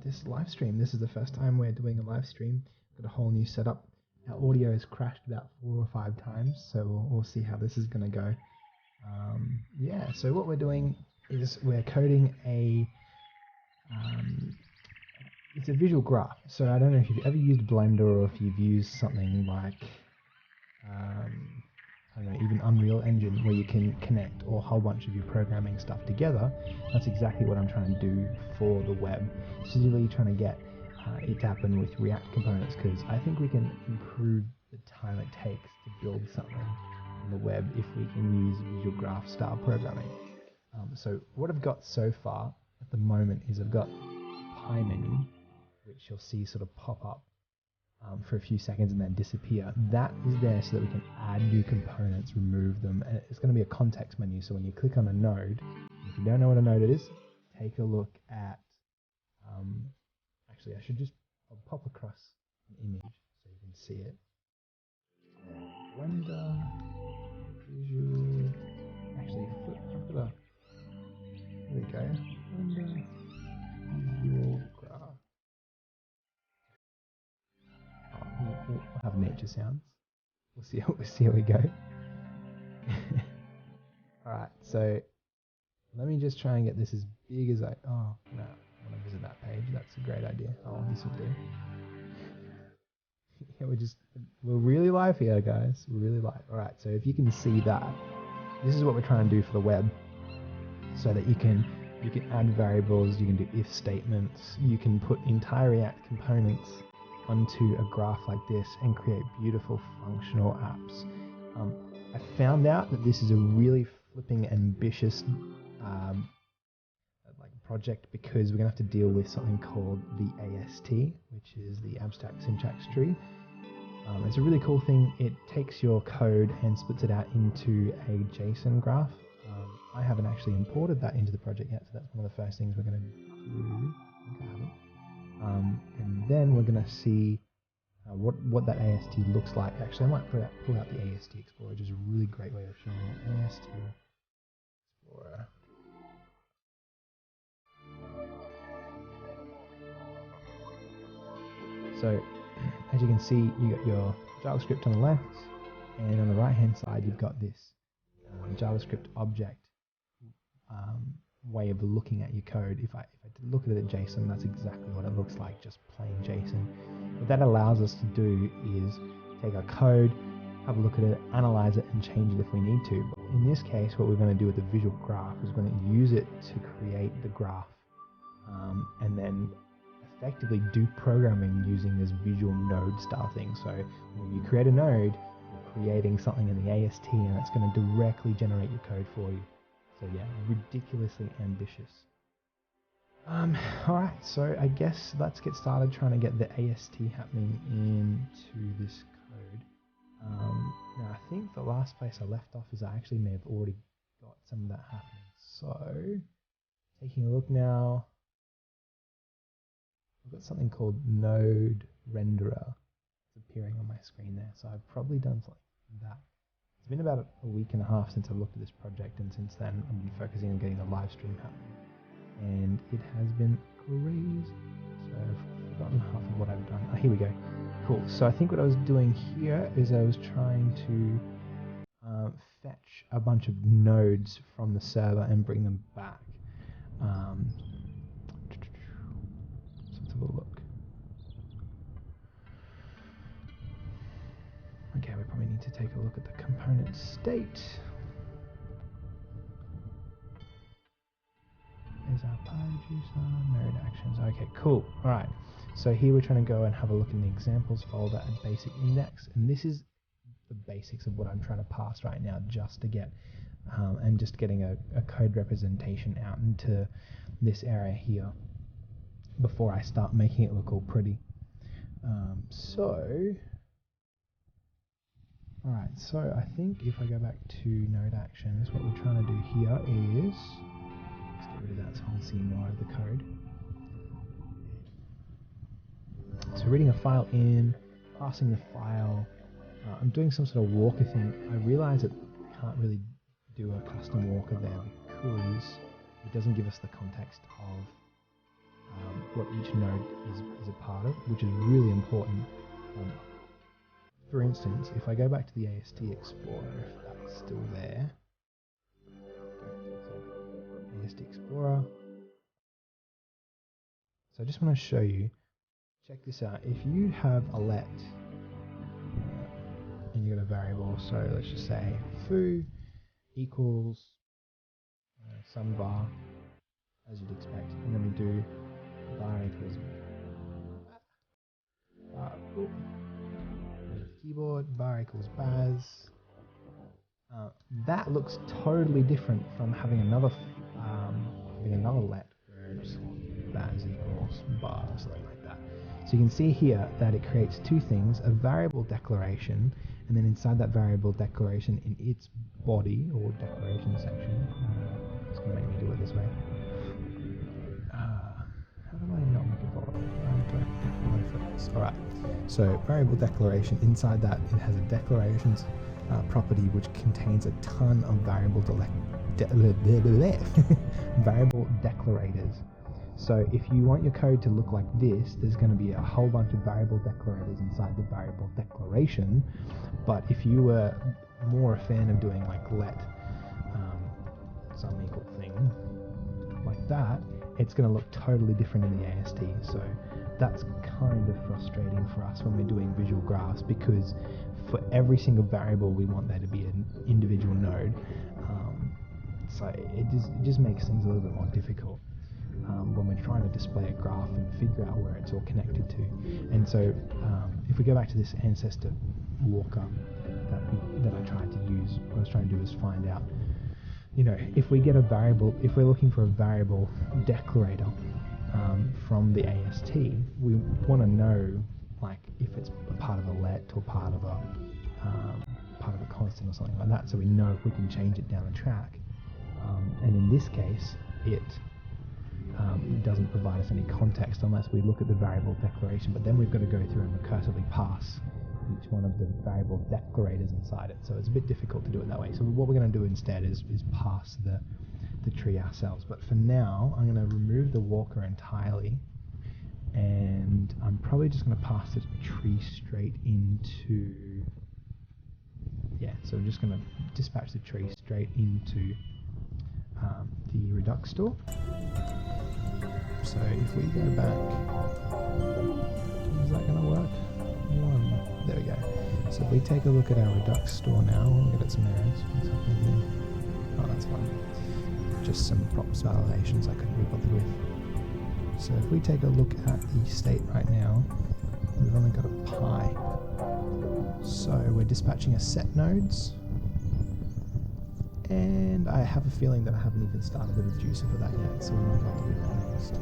this live stream. This is the first time we're doing a live stream. Got a whole new setup. Our audio has crashed about 4 or 5 times, so we'll see how this is going to go. Yeah, so what we're doing is we're coding it's a visual graph. So I don't know if you've ever used Blender or if you've used something like I don't know, even Unreal Engine, where you can connect a whole bunch of your programming stuff together. That's exactly what I'm trying to do for the web. Specifically trying to get it to happen with React components, because I think we can improve the time it takes to build something on the web if we can use visual graph style programming. So what I've got so far at the moment is I've got Pie menu, which you'll see sort of pop up for a few seconds and then disappear. That is there so that we can add new components, remove them, and it's going to be a context menu. So when you click on a node, if you don't know what a node is, take a look at, actually I'll pop across an image so you can see it. Blender, visual, actually I've got here we go, Blender, visual graph. We'll have nature sounds. We'll see how we go. Alright, so let me just try and get this as big as I... Oh, no, I want to visit that page. That's a great idea. Oh, this will do. Yeah, we're really live here, guys. We're really live. Alright, so if you can see that, this is what we're trying to do for the web, so that you can add variables, you can do if statements, you can put entire React components onto a graph like this and create beautiful functional apps. I found out that this is a really flipping ambitious project, because we're going to have to deal with something called the AST, which is the abstract syntax tree. It's a really cool thing. It takes your code and splits it out into a JSON graph. I haven't actually imported that into the project yet, so that's one of the first things we're going to do. I think I haven't. And then we're going to see what that AST looks like. Actually, I might pull out the AST Explorer, which is a really great way of showing it. AST Explorer. So, as you can see, you got your JavaScript on the left, and on the right hand side you've got this JavaScript object way of looking at your code. If I look at it at JSON, that's exactly what it looks like, just plain JSON. What that allows us to do is take our code, have a look at it, analyze it, and change it if we need to. But in this case, what we're going to do with the visual graph is we're going to use it to create the graph, and then effectively do programming using this visual node style thing. So when you create a node, you're creating something in the AST, and it's going to directly generate your code for you. So yeah, ridiculously ambitious. Alright, so I guess let's get started trying to get the AST happening into this code. Now I think the last place I left off is I actually may have already got some of that happening. So, taking a look now, I've got something called Node Renderer. It's appearing on my screen there, so I've probably done something like that. It's been about a week and a half since I looked at this project, and since then I've been focusing on getting the live stream happening. And it has been crazy. So I've forgotten half of what I've done. Oh, here we go. Cool. So I think what I was doing here is I was trying to fetch a bunch of nodes from the server and bring them back. So let's have a look. Okay, we probably need to take a look at the component state. There's our PyJSON, node actions. Okay, cool. Alright, so here we're trying to go and have a look in the examples folder at basic index, and this is the basics of what I'm trying to pass right now, just to get and just getting a code representation out into this area here before I start making it look all pretty. Alright, so I think if I go back to node actions, what we're trying to do here is, let's get rid of that so I'll see more of the code. So reading a file in, passing the file, I'm doing some sort of walker thing. I realize that I can't really do a custom walker there because it doesn't give us the context of what each node is a part of, which is really important. For instance, if I go back to the AST Explorer, if that's still there, AST Explorer. So I just want to show you, check this out. If you have a let and you got a variable, so let's just say foo equals some var, as you'd expect, and then we do var equals keyboard, var equals baz. That looks totally different from having another let where it's baz equals bar, something like that. So you can see here that it creates two things: a variable declaration, and then inside that variable declaration, in its body or declaration section, it's going to make me do it this way. How do I not make it volatile? Alright, so variable declaration, inside that it has a declarations property which contains a ton of variable variable declarators. So if you want your code to look like this, there's going to be a whole bunch of variable declarators inside the variable declaration. But if you were more a fan of doing like let some equal thing like that, it's going to look totally different in the AST. So that's kind of frustrating for us when we're doing visual graphs, because for every single variable we want there to be an individual node. So it just makes things a little bit more difficult when we're trying to display a graph and figure out where it's all connected to. And so if we go back to this ancestor walker that I tried to use, what I was trying to do is find out, if we get a variable, if we're looking for a variable declarator from the AST, we want to know, like, if it's a part of a let or part of a constant or something like that, so we know if we can change it down the track. And in this case, it doesn't provide us any context unless we look at the variable declaration, but then we've got to go through and recursively pass each one of the variable declarators inside it, so it's a bit difficult to do it that way. So what we're going to do instead is pass the tree ourselves. But for now, I'm going to remove the walker entirely, and I'm probably just going to pass the tree straight into, so I'm just going to dispatch the tree straight into the Redux store. So if we go back, is that going to work? There we go. So if we take a look at our Redux store now, we'll get some errors. Oh, that's fine. Just some props validations I couldn't be bothered with. So if we take a look at the state right now, we've only got a pi. So we're dispatching a set nodes, and I have a feeling that I haven't even started the reducer for that yet, so we might have to do that next.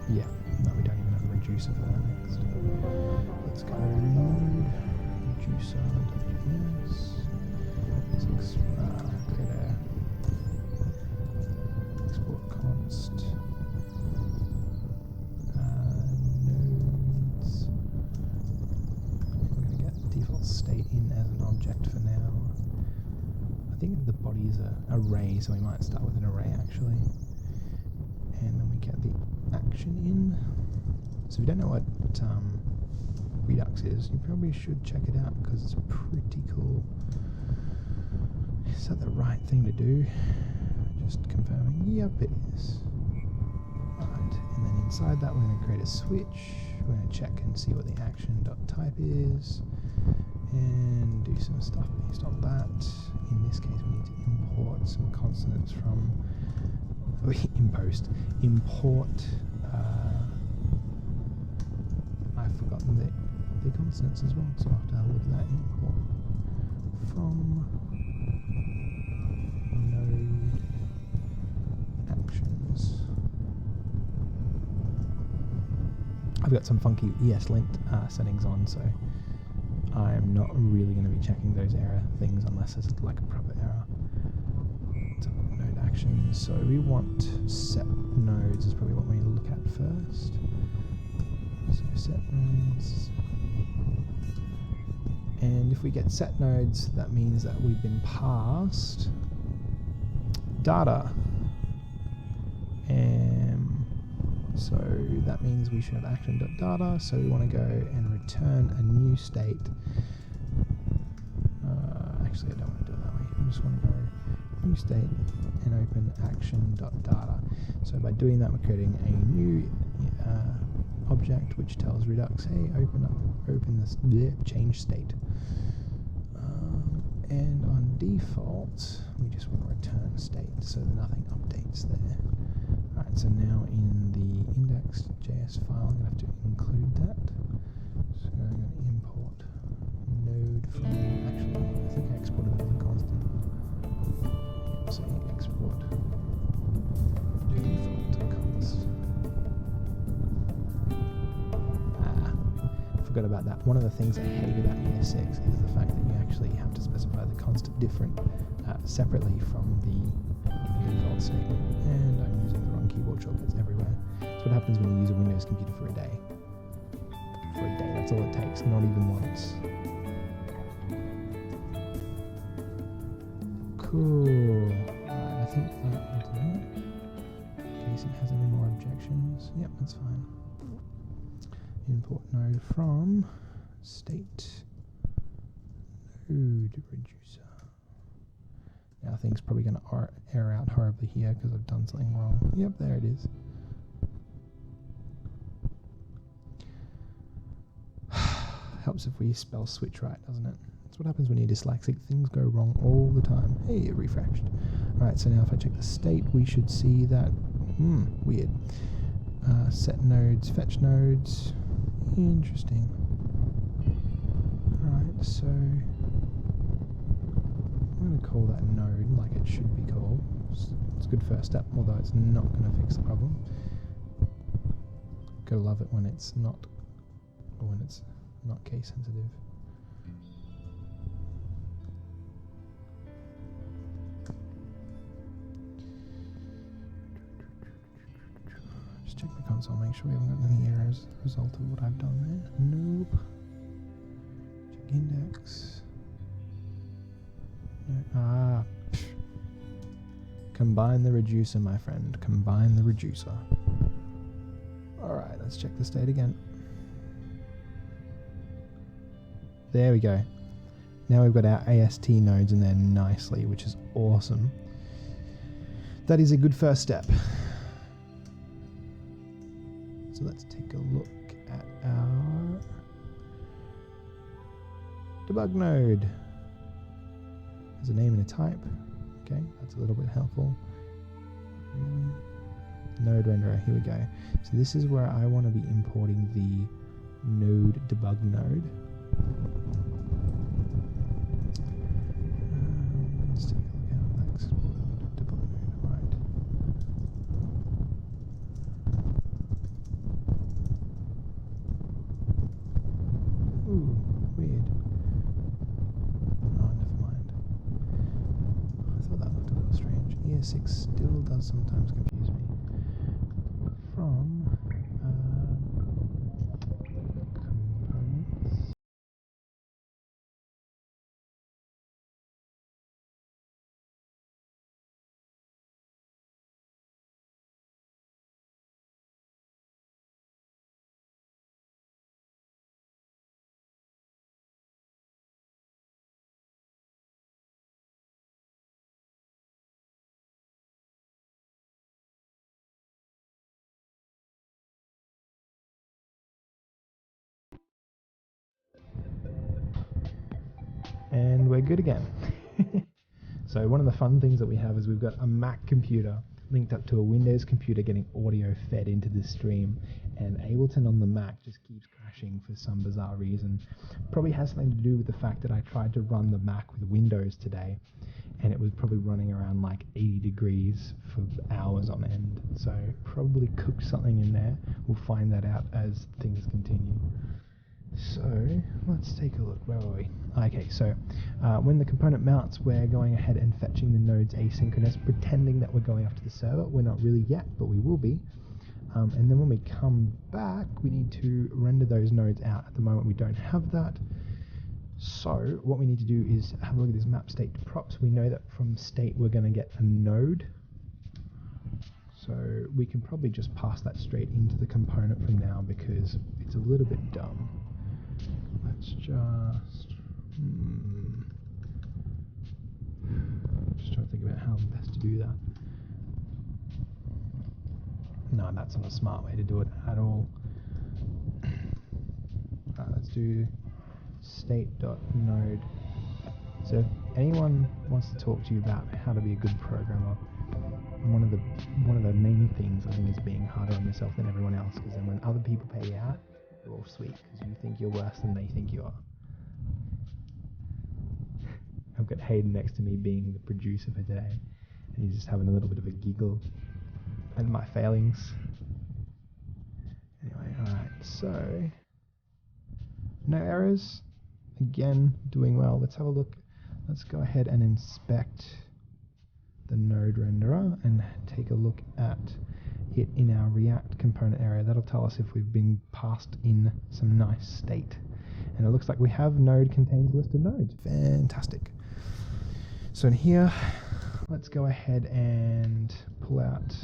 Yeah, no, we don't even have a reducer for that next. Let's go reducer, yes. Create a export const nodes. We're going to get default state in as an object for now. I think the body is an array, so we might start with an array actually. And then we get the action in. So if you don't know what Redux is, you probably should check it out because it's pretty cool. Is that the right thing to do? Just confirming, yep it is. Right, and then inside that we're going to create a switch. We're going to check and see what the action.type is and do some stuff based on that. In this case we need to import some consonants from import I've forgotten the consonants as well, so I'll have to have a look at that. Import from node actions. I've got some funky ESLint settings on, so I'm not really going to be checking those error things unless it's like a proper error. Node actions. So we want set nodes is probably what we need to look at first. So set nodes. And if we get set nodes, that means that we've been passed data. So that means we should have action.data. So we want to go and return a new state. Actually, I don't want to do it that way. I just want to go new state and open action.data. So by doing that, we're creating a new object which tells Redux, hey, open this change state. And on default, we just want to return state so that nothing updates there. Alright, so now in the index.js file, I'm going to have to include that. So I'm going to import node from, actually, I think I exported it as a constant. Yep, so you export default const. Forgot about that. One of the things I hate about ES6 is the fact that you actually have to specify the const different separately from the default statement. And I'm using the wrong keyboard shortcuts everywhere. That's what happens when you use a Windows computer for a day. For a day, that's all it takes, not even once. Cool. Alright, I think that will do it. In case it has any more objections. Yep, that's fine. Import node from state node reducer. Now things probably going to error out horribly here because I've done something wrong. Yep, there it is. Helps if we spell switch right, doesn't it? That's what happens when you're dyslexic. Things go wrong all the time. Hey, it refreshed. Alright, so now if I check the state, we should see that. Weird. Set nodes, fetch nodes. Interesting. Alright, so I'm going to call that node like it should be called. It's a good first step, although it's not going to fix the problem. Gotta love it when it's not, or when it's not case sensitive. Just check the console, make sure we haven't got any errors as a result of what I've done there. Nope. Check index. No. Combine the reducer, my friend. Combine the reducer. Alright, let's check the state again. There we go. Now we've got our AST nodes in there nicely, which is awesome. That is a good first step. So let's take a look at our debug node. There's a name and a type. Okay, that's a little bit helpful. Really? Node renderer, here we go. So this is where I want to be importing the node debug node. Let's take a look at how that's exported. Debug node, right. Ooh, weird. Oh, never mind. I thought that looked a little strange. ES6 still does sometimes confuse me. From components. And we're good again. So one of the fun things that we have is we've got a Mac computer linked up to a Windows computer getting audio fed into this stream, and Ableton on the Mac just keeps crashing for some bizarre reason. Probably has something to do with the fact that I tried to run the Mac with Windows today, and it was probably running around like 80 degrees for hours on end. So probably cooked something in there. We'll find that out as things continue. So let's take a look. Where are we? Okay, so when the component mounts, we're going ahead and fetching the nodes asynchronous, pretending that we're going after the server. We're not really yet, but we will be. And then when we come back, we need to render those nodes out. At the moment, we don't have that. So what we need to do is have a look at this map state props. We know that from state we're going to get a node. So we can probably just pass that straight into the component from now because it's a little bit dumb. Let's just trying to think about how best to do that. No, that's not a smart way to do it at all. Let's do state.node. So if anyone wants to talk to you about how to be a good programmer, one of the main things I think is being harder on yourself than everyone else, because then when other people pay you out, you're all sweet because you think you're worse than they think you are. I've got Hayden next to me being the producer for today, and he's just having a little bit of a giggle at my failings. Anyway, alright, so no errors. Again, doing well. Let's have a look. Let's go ahead and inspect the node renderer and take a look at it in our React component area. That'll tell us if we've been passed in some nice state. And it looks like we have node contains list of nodes. Fantastic. So in here, let's go ahead and pull out,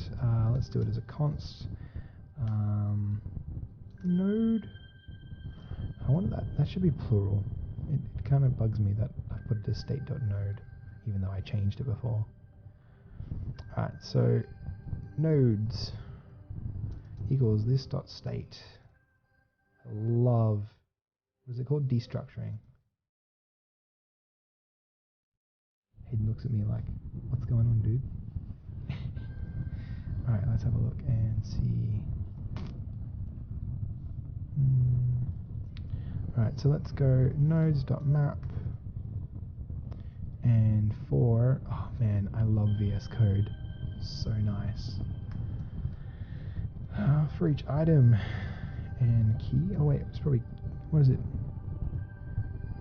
let's do it as a const. Node. I want that should be plural. It kind of bugs me that I put it as state.node, even though I changed it before. Alright, so nodes equals this dot state. I love, what is it called? Destructuring. Hayden looks at me like, what's going on, dude? Alright, let's have a look and see. Alright, so let's go nodes.map and for, oh man, I love VS Code. So nice. For each item and key, oh wait, it's probably, what is it?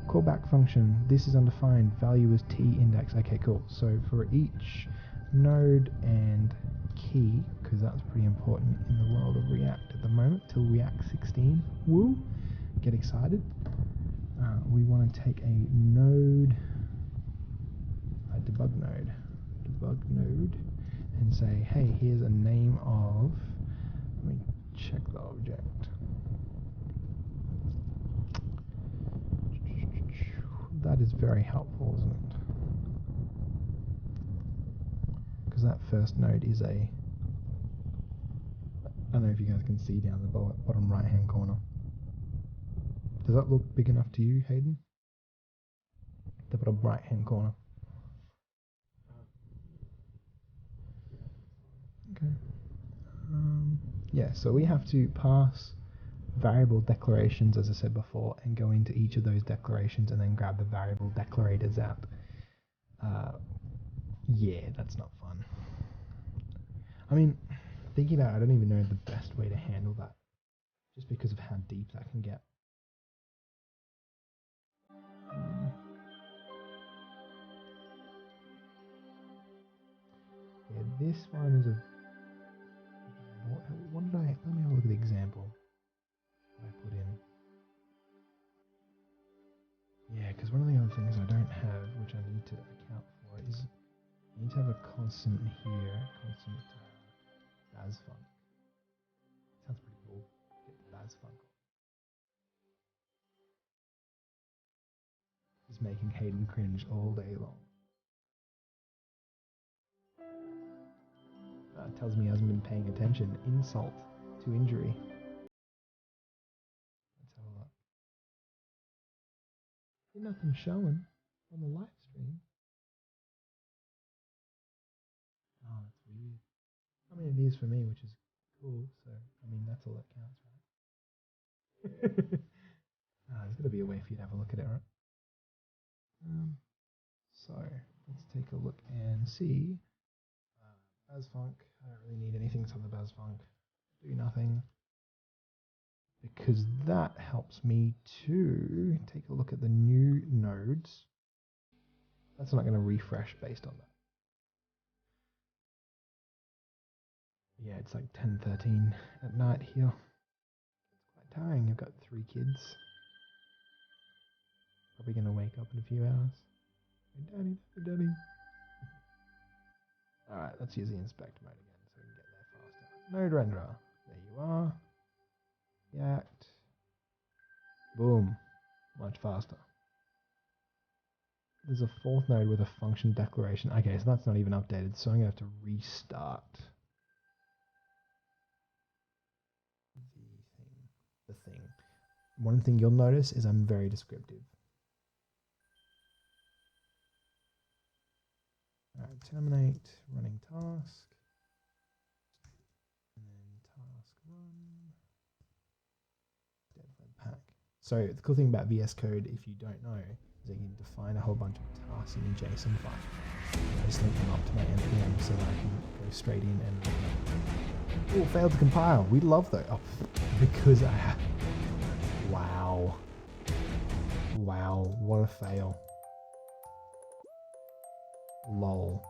Callback function, this is undefined, value is t index. Okay, cool. So for each node and key, because that's pretty important in the world of React at the moment, till React 16, woo, get excited. We want to take a node, a debug node, and say, hey, here's a name of, let me check the object. That is very helpful, isn't it? Because that first node is a, I don't know if you guys can see down the bottom right hand corner. Does that look big enough to you, Hayden? The bottom right hand corner. Okay. Yeah, so we have to pass variable declarations, as I said before, and go into each of those declarations and then grab the variable declarators out. Yeah, that's not fun. I mean, thinking about it, I don't even know the best way to handle that, just because of how deep that can get. Yeah, this one is a, what did I, let me have a look at the example I put in. Yeah, because one of the other things I don't have, which I need to account for, is I need to have a constant here, constant BASFunk. Sounds pretty cool. Get the BASFunk. Just making Hayden cringe all day long. Tells me he hasn't been paying attention. Insult to injury. Let's have a look. There's nothing showing on the live stream. Oh, that's weird. I mean, it is for me, which is cool. So, I mean, that's all that counts, right? There's got to be a way for you to have a look at it, right? So, let's take a look and see. BASFunk. I don't really need anything on the BASFunk. Do nothing. Because that helps me to take a look at the new nodes. That's not going to refresh based on that. Yeah, it's like 10:13 at night here. It's quite tiring. I've got 3 kids. Probably going to wake up in a few hours. Daddy, daddy, daddy. Alright, let's use the inspect mode again so we can get there faster. Node renderer. There you are. React. Boom. Much faster. There's a fourth node with a function declaration. Okay, so that's not even updated, so I'm going to have to restart the thing. One thing you'll notice is I'm very descriptive. Alright, terminate running task. And then task run. Dev webpack. So the cool thing about VS Code, if you don't know, is that you can define a whole bunch of tasks in a JSON file. I just link them up to my npm so that I can go straight in and oh, failed to compile. We love those. Oh, because I have. Wow. Wow, what a fail. Lol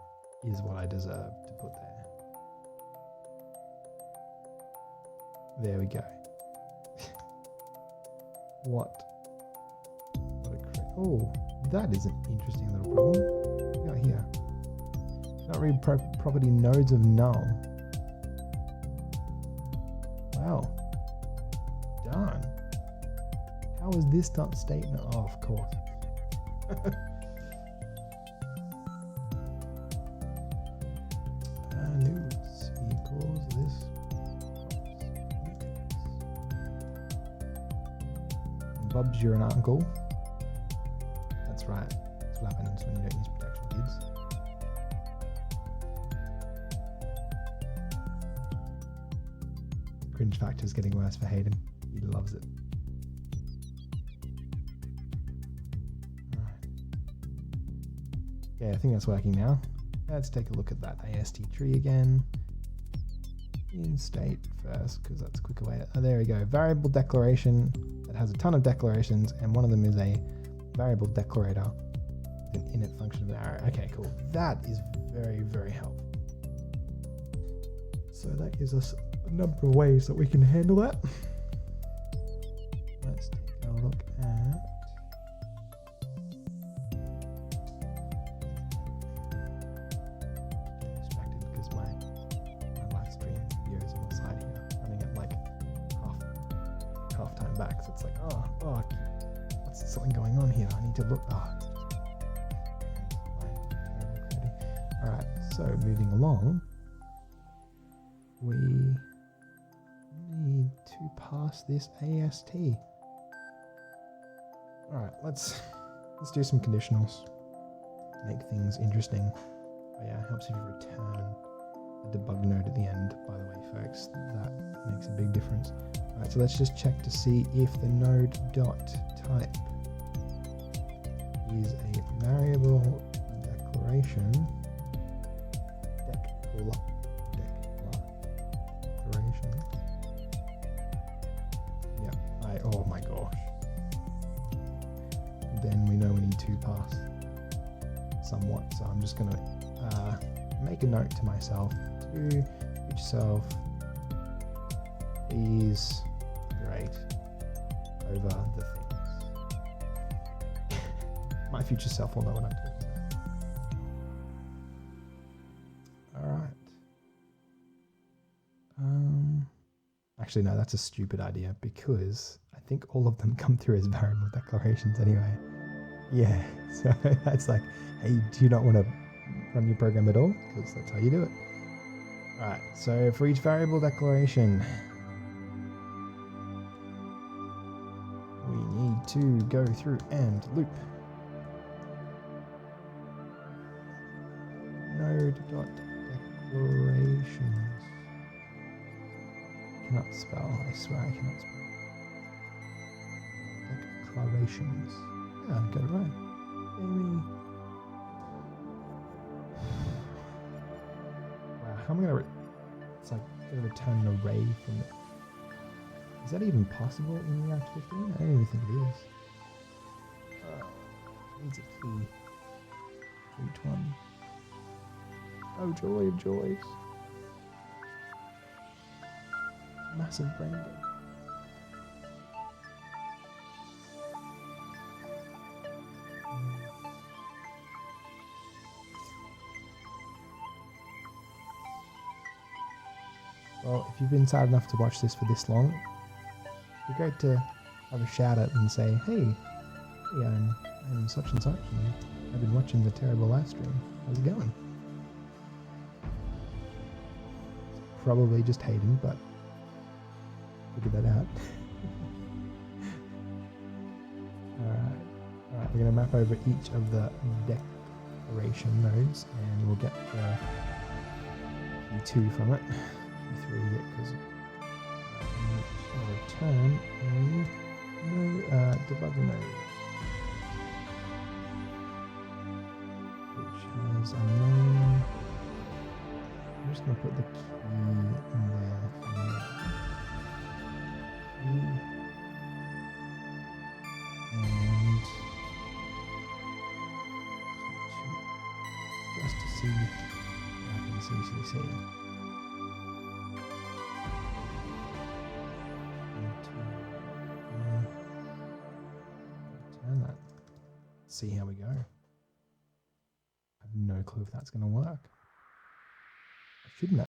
is what I deserve to put there. There we go. What a oh, that is an interesting little problem. What we got here? Cannot read property nodes of null. Wow. Darn. How is this dot statement? Oh, of course. News equals this. Bubs, you're an uncle. That's right. That's what happens when you don't use protection, kids. Cringe factor is getting worse for Hayden. He loves it. Alright. Yeah, I think that's working now. Let's take a look at that AST tree again. In state first, because that's a quicker way. Oh, there we go. Variable declaration that has a ton of declarations, and one of them is a variable declarator with an init function of an arrow. Okay, cool. That is very, very helpful. So that gives us a number of ways that we can handle that. Let's take a look at back, so it's like, oh, what's something going on here? I need to look. Alright, so moving along, we need to pass this AST. Alright, let's do some conditionals. Make things interesting. Oh yeah, it helps if you return a debug node at the end, by the way, folks. That makes a big difference. Alright, so let's just check to see if the node dot type is a variable declaration. Declaration. Yep. Oh my gosh. Then we know we need to pass somewhat. So I'm just gonna make a note to myself to future self. Please iterate over the things. My future self will know what I'm talking about. Alright. Actually, no, that's a stupid idea because I think all of them come through as variable declarations anyway. Yeah, so that's like, hey, do you not want to run your program at all? Because that's how you do it. Alright, so for each variable declaration, we need to go through and loop node.declarations. Cannot spell, I swear I cannot spell. Declarations. Yeah, I got it right. Amy. Wow, how am I gonna it's like gonna return an array from it. Is that even possible in React 15? I don't even think it is. Needs a key. Each one. Oh, joy of joys. Massive brain dead. Well, if you've been sad enough to watch this for this long, it'd be great to have a shout out and say, hey, I'm such and such, and I've been watching the terrible live stream. How's it going? Probably just Hayden, but figure that out. Alright, we're going to map over each of the declaration nodes, and we'll get the key2 from it. Key3 because return a no debugger node, which has a name. I'm just going to put the key in there for now. And just to see if I can CCC. Return that. See how we go. I have no clue if that's going to work. I should know.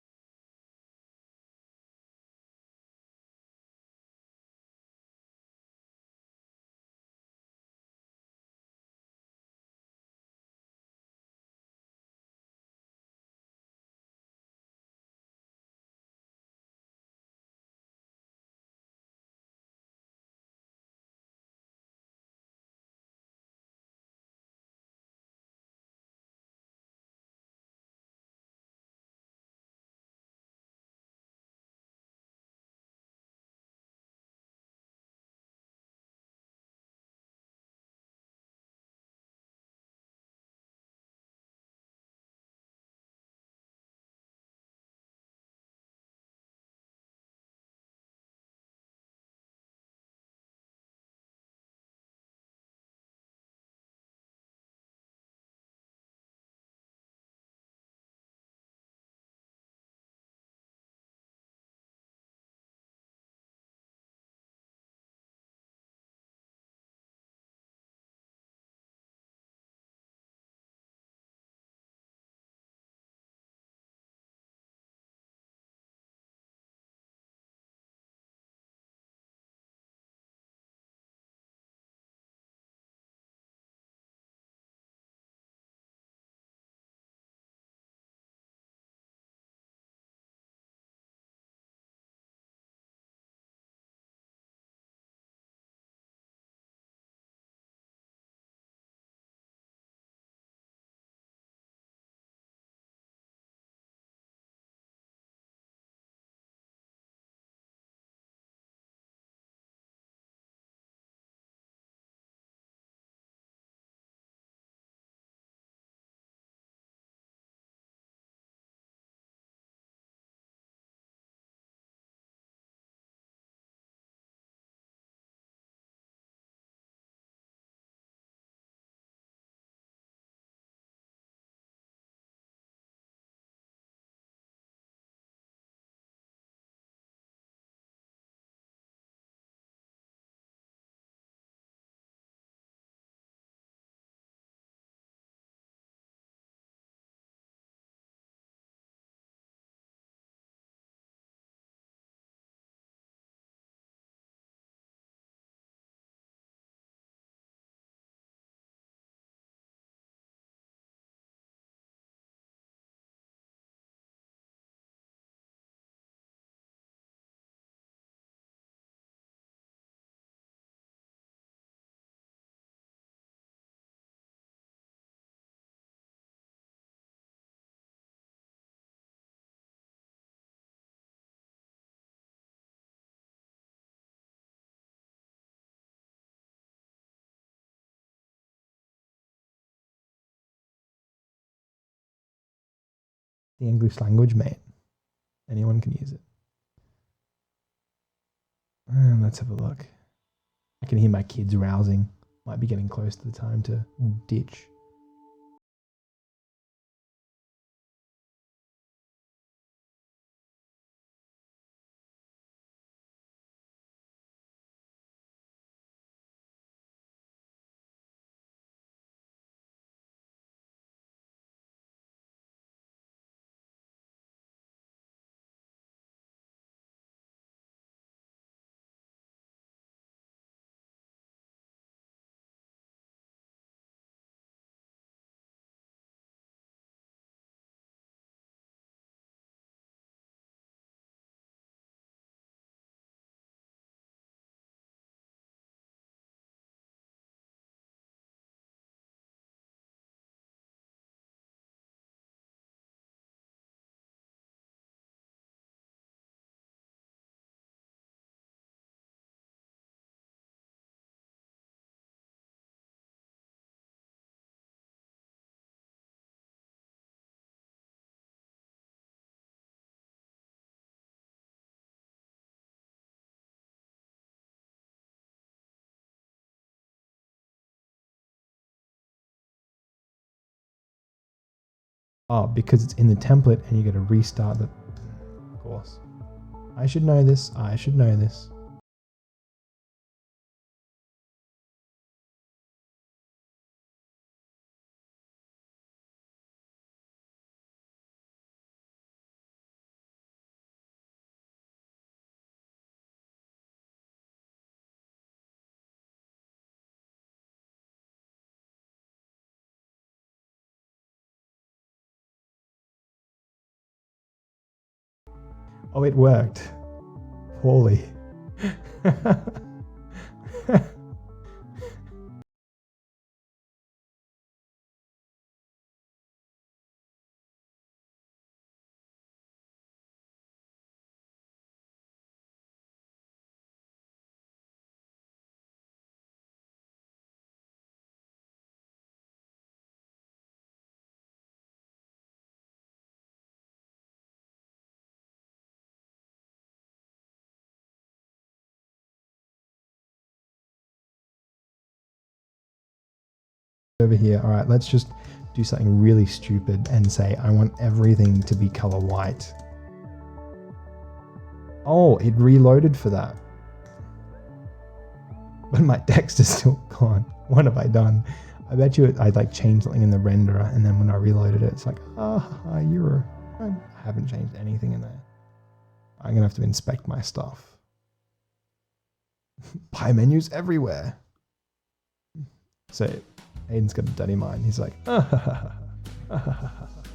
The English language, mate. Anyone can use it. Let's have a look. I can hear my kids rousing. Might be getting close to the time to ditch. Oh, because it's in the template and you got to restart the... Of course. I should know this. I should know this. Oh, it worked. Poorly. Over here. All right, let's just do something really stupid and say I want everything to be color white. Oh, it reloaded for that. But my text is still gone. What have I done? I bet you I like changed something in the renderer, and then when I reloaded it, it's like, I haven't changed anything in there. I'm gonna have to inspect my stuff. Pie menus everywhere. So Aiden's got a dirty mind. He's like,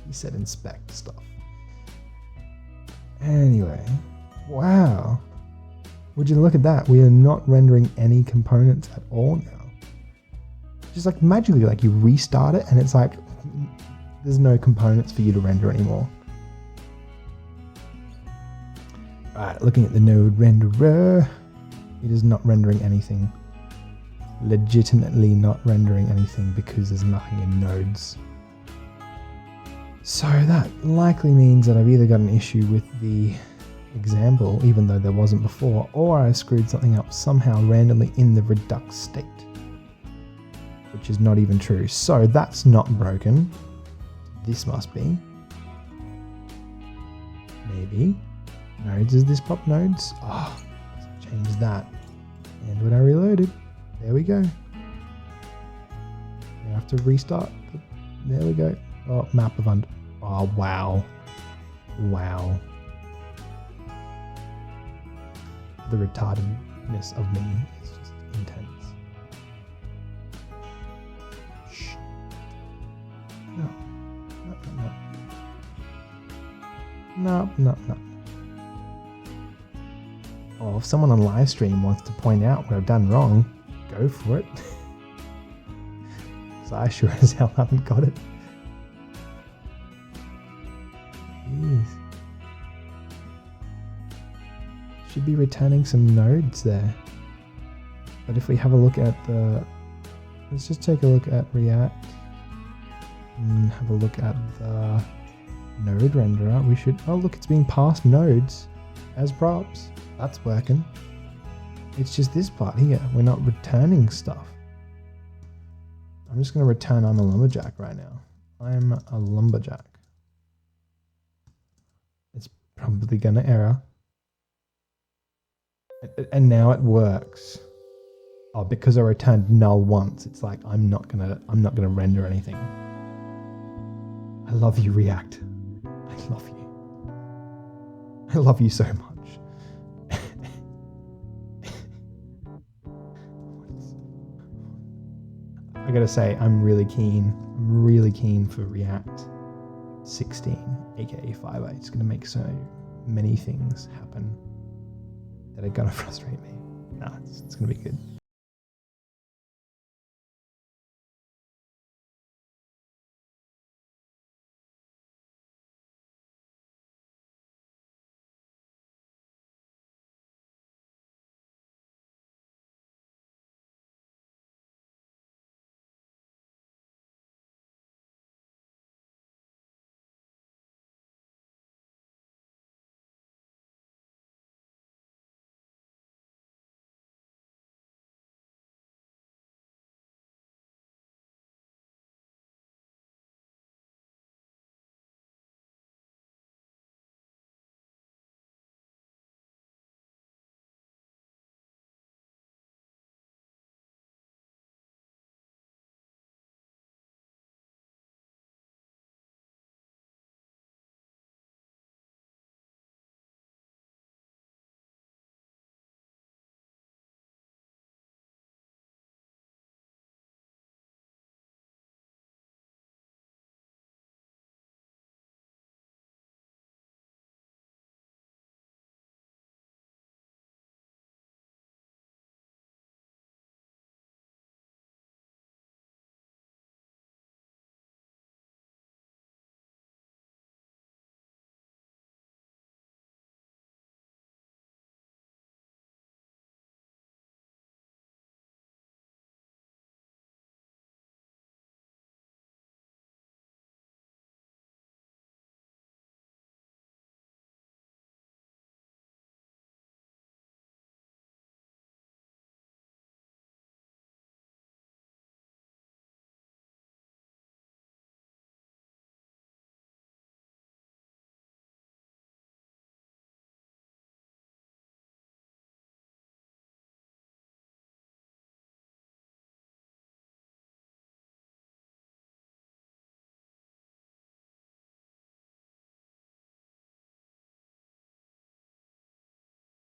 he said inspect stuff. Anyway, wow. Would you look at that? We are not rendering any components at all now. Just like magically, like you restart it and it's like, there's no components for you to render anymore. All right, looking at the node renderer, it is not rendering anything. Legitimately not rendering anything because there's nothing in nodes. So that likely means that I've either got an issue with the example, even though there wasn't before, or I screwed something up somehow randomly in the Redux state, which is not even true. So that's not broken. This must be. Maybe. Nodes, is this pop nodes? Oh, let's change that. And when I reloaded, there we go. I have to restart. There we go. Oh, map of under. Oh, wow. Wow. The retardedness of me is just intense. Shh. No. No. Oh, if someone on live stream wants to point out what I've done wrong, go for it. So I sure as hell haven't got it. Jeez. Should be returning some nodes there. But if we have a look at the... Let's just take a look at React and have a look at the node renderer. We should... Oh, look, it's being passed nodes as props. That's working. It's just this part here. We're not returning stuff. I'm just going to return I'm a lumberjack right now. I'm a lumberjack. It's probably going to error. And now it works. Oh, because I returned null once, it's like I'm not gonna render anything. I love you, React. I love you. I love you so much. I gotta say, I'm really keen for React 16, aka 5.8. It's gonna make so many things happen that are gonna frustrate me. Nah, it's gonna be good.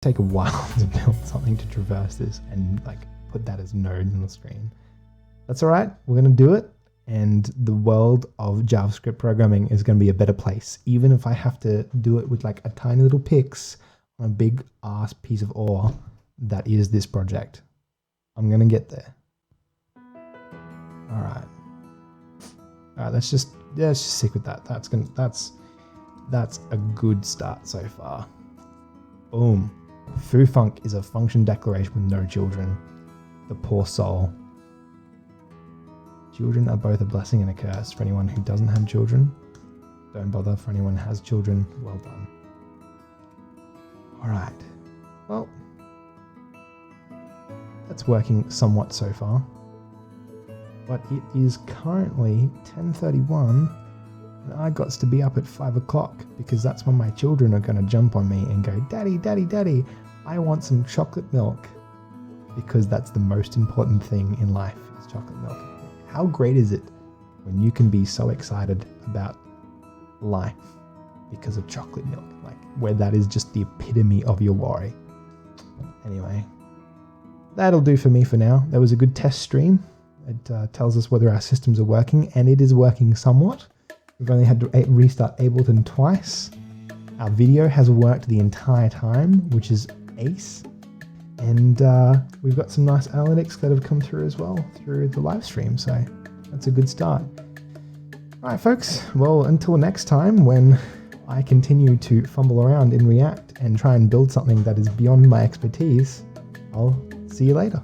take a while to build something to traverse this and like put that as node on the screen. That's all right. We're going to do it. And the world of JavaScript programming is going to be a better place. Even if I have to do it with like a tiny little pix on a big ass piece of ore that is this project. I'm going to get there. All right. All right, let's just stick with that. That's a good start so far. Boom. Foo-funk is a function declaration with no children. The poor soul. Children are both a blessing and a curse. For anyone who doesn't have children, don't bother. For anyone who has children, well done. All right. Well, that's working somewhat so far. But it is currently 10:31 and I got to be up at 5 o'clock because that's when my children are going to jump on me and go, Daddy, Daddy, Daddy, I want some chocolate milk. Because that's the most important thing in life is chocolate milk. How great is it when you can be so excited about life because of chocolate milk? Like where that is just the epitome of your worry. Anyway, that'll do for me for now. That was a good test stream. It tells us whether our systems are working, and it is working somewhat. We've only had to restart Ableton twice. Our video has worked the entire time, which is ace. And we've got some nice analytics that have come through as well through the live stream, so that's a good start. All right, folks. Well, until next time, when I continue to fumble around in React and try and build something that is beyond my expertise, I'll see you later.